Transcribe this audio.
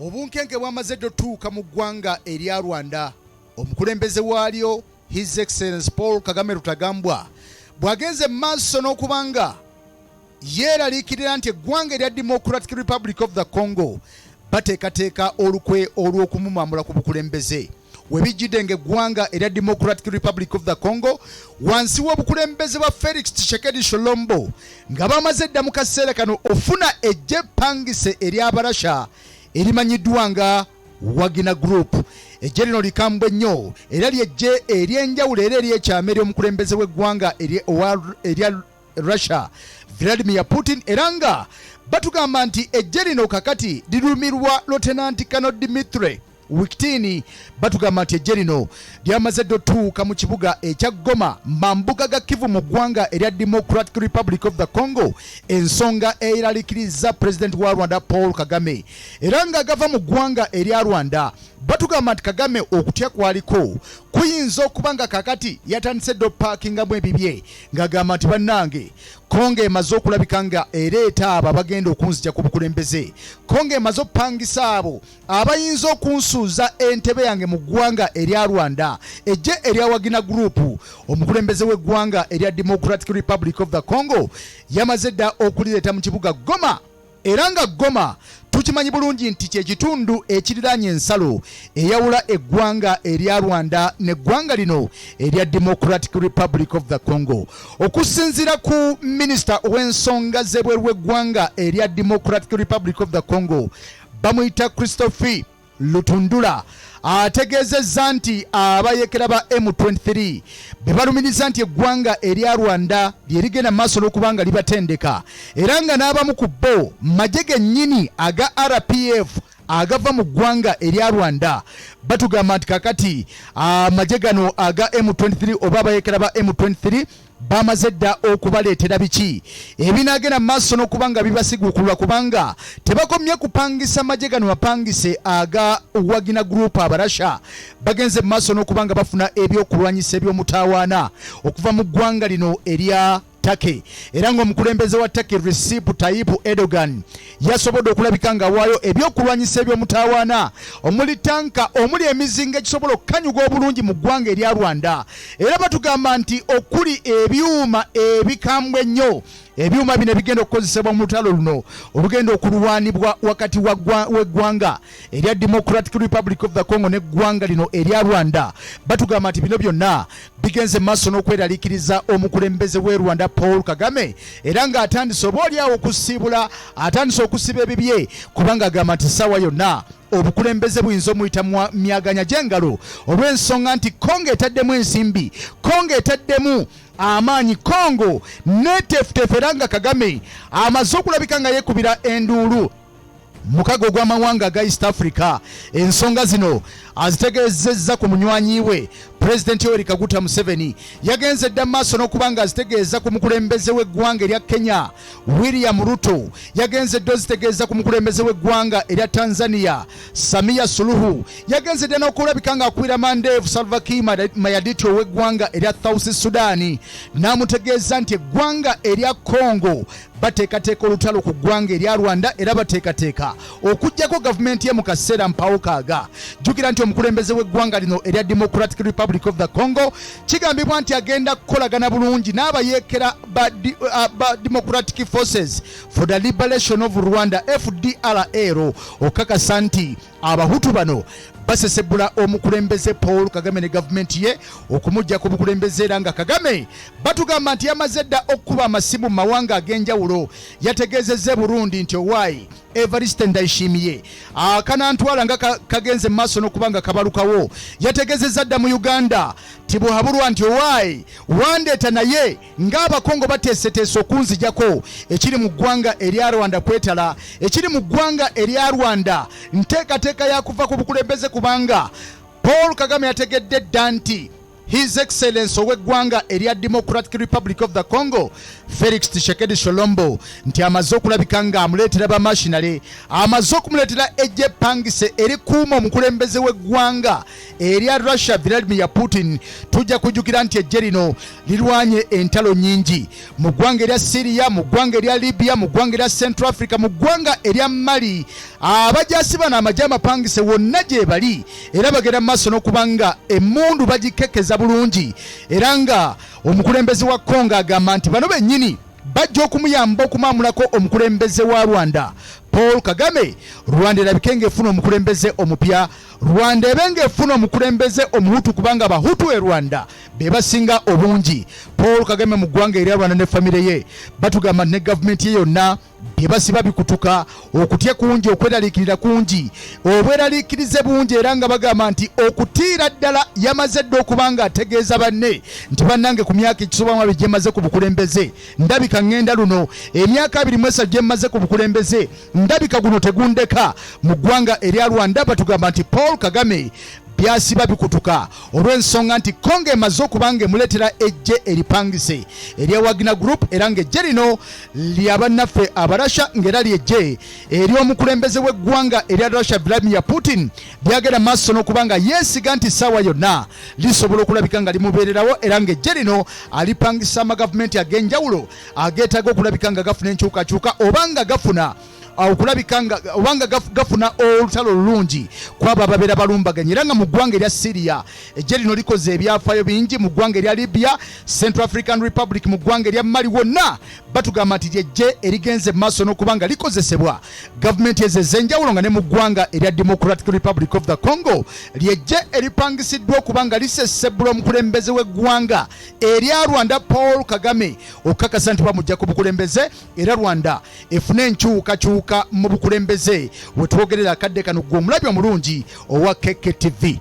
Obunkenke bwamaze ddotuuka mu ggwanga erya Rwanda. Omukulembeze waalyo His Excellency Paul Kagame Rutagambwa bwagenze maaso n'okubanga yeeraliikirira nti eggwanga erya Democratic Republic of the Congo bateekateeka olukwe olw'okumumamula ku bukulembeze. Webijjidde ng'eggwanga erya Democratic Republic of the Congo wansi w'obukulembeze bwa Felix Tshisekedi Tshilombo nga bamaze dda mu kaseera kano ofuna Eggye Epangise ery'Abarasha erimanyiddwa nga Wagner Group. Eggye lino likambwe nnyo era ly'eggye ery'enjawulo era ery'ekyama ery'omukulembeze w'eggwanga erya Russia Vladimir Putin, era nga batugamba nti eggye lino kakati lirumirwa Lieutenant Colonel Dimitri Wikitini. Batugamba nti eggye lino lyamaze ddotuuka mu kibuga ekya Goma mambuga ga Kivu mu ggwanga erya Democratic Republic of the Congo, ensonga eyiralikiriza President wa Rwanda Paul Kagame. Era nga agava mu ggwanga erya Rwanda batugamba nti Kagame okutya kwaliko kuyinza okuba nga kakati yatandise ddo paakingamu ebibye ng'agamba nti bannange Congo emaze okulabika nga ereeta abo abagenda okunzija ku bukulembeze. Congo emaze opangisa abo abayinza okunsuuza entebe yange mu ggwanga erya Rwanda. Eggye erya Wagner Group, omukulembeze w'eggwanga erya Democratic Republic of the Congo, yamaze dda okulireeta mu kibuga Goma. Era nga Goma tukimanyi bulungi nti kye kitundu ekiriraanye ensalo eyawula eggwanga erya Rwanda n'eggwanga lino erya Democratic Republic of the Congo. Okusinziira ku minisita ow'ensonga z'ebweru w'eggwanga erya Democratic Republic of the Congo, bamuyita Christophe Lutundula, ategeezezza nti abayekera ba M23 be balumiriza nti eggwanga erya Rwanda lye ligenda maaso n'okubanga libatendeka, era nga n'abamu ku bo magye gennyini aga RPF agava mu ggwanga erya Rwanda. Batugamba nti kakati amagye gano aga M23 oba abayekera ba M23 bamaze dda okubaleetera biki ebinaagenda maaso n'okubanga bibasiguukulwa, kubanga tebakomye kupangisa magye gano bapangise aga Wagner Group Abarasha. Bagenze maaso n'okubanga bafuna ebyokulwanyisa eby'omutaawaana okuva mu ggwanga lino erya Turkey. Era ng'omukulembeze wa Turkey Recep Tayyip Erdogan yasobodde okulabika nga waayo ebyokulwanyisa eby'omutaawaana omuli tanka omuli emizinga ekisobola okukanyuga obulungi mu ggwanga erya Rwanda. Era batugamba nti okuli ebyuma ebikambwe ennyo, ebyuma bino bigenda okukozesebwa mu lutalo luno olugenda okulwanibwa wakati w'eggwanga erya Democratic Republic of the Congo n'eggwanga lino erya Rwanda. Batugamba nti bino byonna bigenze maaso n'okweraliikiriza omukulembeze w'e Rwanda Paul Kagame, era nga atandise obaolyawo okusiibula, atandise okusiba ebibye, kubanga agamba nti ssaawa yonna obukulembeze buyinza omuyita myaganya gy'engalo olw'ensonga nti Congo etaddemu ensimbi, Congo etaddemu amaanyi, Congo neteefuteefu, era nga Kagame amaze okulabika nga yeekubira enduulu mukago gw'amawanga aga East Africa. Ensonga zino azitegeezezza ku munywanyi we President Yoweri Kaguta Museveni. Yagenze dda maaso n'okubanga azitegeeza ku mukulembeze w'eggwanga erya Kenya William Ruto. Yagenze dda ozitegeeza ku mukulembeze w'eggwanga erya Tanzania Samia Suluhu. Yagenze dda n'okulabika nga akwira mandeevu Salva Kiir Mayardit ow'eggwanga erya South Sudan. N'amutegeeza nti eggwanga erya Congo bateekateeka olutalo ku ggwanga erya Rwanda, era bateekateeka okuggyako gavumenti ye mu kaseera mpawokaaga. Jjukira nti omukulembeze w'eggwanga lino erya Democratic Republic of the Congo kigambibwa nti agenda kukolagana bulungi n'abayeekera ba Democratic Forces for the Liberation of Rwanda FDLR okakasa nti abahutu bano basesebula omukulembeze Paul Kagame ne gavumenti ye okumujja ku bukulembeze, era nga Kagame batugamba nti yamaze dda okuba amasimu mu mawanga ag'enjawulo. Yategeezezza Burundi nti owaayi Evariste Ndayishimiye akanantwala nga kagenze maaso n'okubanga kabalukawo. Yategeezezza dda mu Uganda tibuhabulwa nti owaayi wandeeta naye ng'Abakongo bateeseteese okunzijako ekiri mu ggwanga erya Rwanda kwetala, ekiri mu ggwanga erya Rwanda nteekateeka yakuva ku bukulembeze, kubanga Paul Kagame yategedde dda nti His Excellency ow'eggwanga erya Democratic Republic of the Congo Felix Tshisekedi Sholombo nti amaze okulabika nga amuleetera ba machinery, amaze okumuleetera Eggye Epangise erikuuma omukulembeze w'eggwanga erya Russia Vladimir Putin. Tujja kujjukira nti Eggye lino lirwanye entalo nnyingi mu ggwanga erya Syria, mu ggwanga erya Libya, mu ggwanga erya Central Africa, mu ggwanga erya Mali. Abajaasi bano amagye amapangise wonna gye bali era bagenda maaso n'okubanga emmundu bagikekeza bulungi, era nga omukulembeze wa Congo agamba nti bano bennyini bajja okumuyamba okumwamulako omukulembeze wa Rwanda Paul Kagame. Rwanda erabike ng'efuna omukulembeze omupya, Rwanda ebe ng'efuna omukulembeze omuhutu kubanga abahutu e Rwanda be basinga obungi. Paul Kagame mu ggwanga erya Rwanda ne famire ye batugamba ne gavumenti ye yonna bye basiba bikutuka, okutya kungi, okweraliikirira kungi, obweraliikirize bungi, era nga bagamba nti okutiira ddala yamaze dda okubanga ategeeza banne nti bannange ku myaka ekisobamu gye maze ku bukulembeze ndabika ngenda luno, emyaka 23 gye maze ku bukulembeze ndabika guno tegundeka. Mu ggwanga erya Rwanda batugamba nti Paul Kagame byasiba bikutuka olw'ensonga nti Congo emaze okubanga emuleetera Eggye eripangise erya Wagner Group, era ng'eggye lino lya bannaffe abarasha ng'era ly'eggye ery'omukulembeze w'eggwanga erya Russia Vladimir Putin. Byagenda maaso n'okubanga yeesiga nti ssaawa yonna lisobola okulabika nga limubeererawo, era ng'eggye lino alipangisa amagavumenti ag'enjawulo ageetaaga okulabika nga gafuna enkyukakyuka obanga gafuna obanga gafuna olutalo olulungi kwabo ababeera balumbaganye. Era nga mu ggwanga erya Syria eggye lino likoze ebyafaayo bingi, mu ggwanga erya Libya, Central African Republic, mu ggwanga erya Mali wonna batugamba nti ly'eggye erigenze maaso n'okubanga likozesebwa gavumenti ezo ez'enjawulo, nga ne mu ggwanga erya Democratic Republic of the Congo ly'eggye eripangisiddwa okubanga lisesebbula omukulembeze w'eggwanga erya Rwanda Paul Kagame okukakasa nti bamujja ku bukulembeze, era Rwanda efune enkyukakyuka mu bukulembeze. We twogerera akadde kano gwe omulabi omulungi owa Kk TV.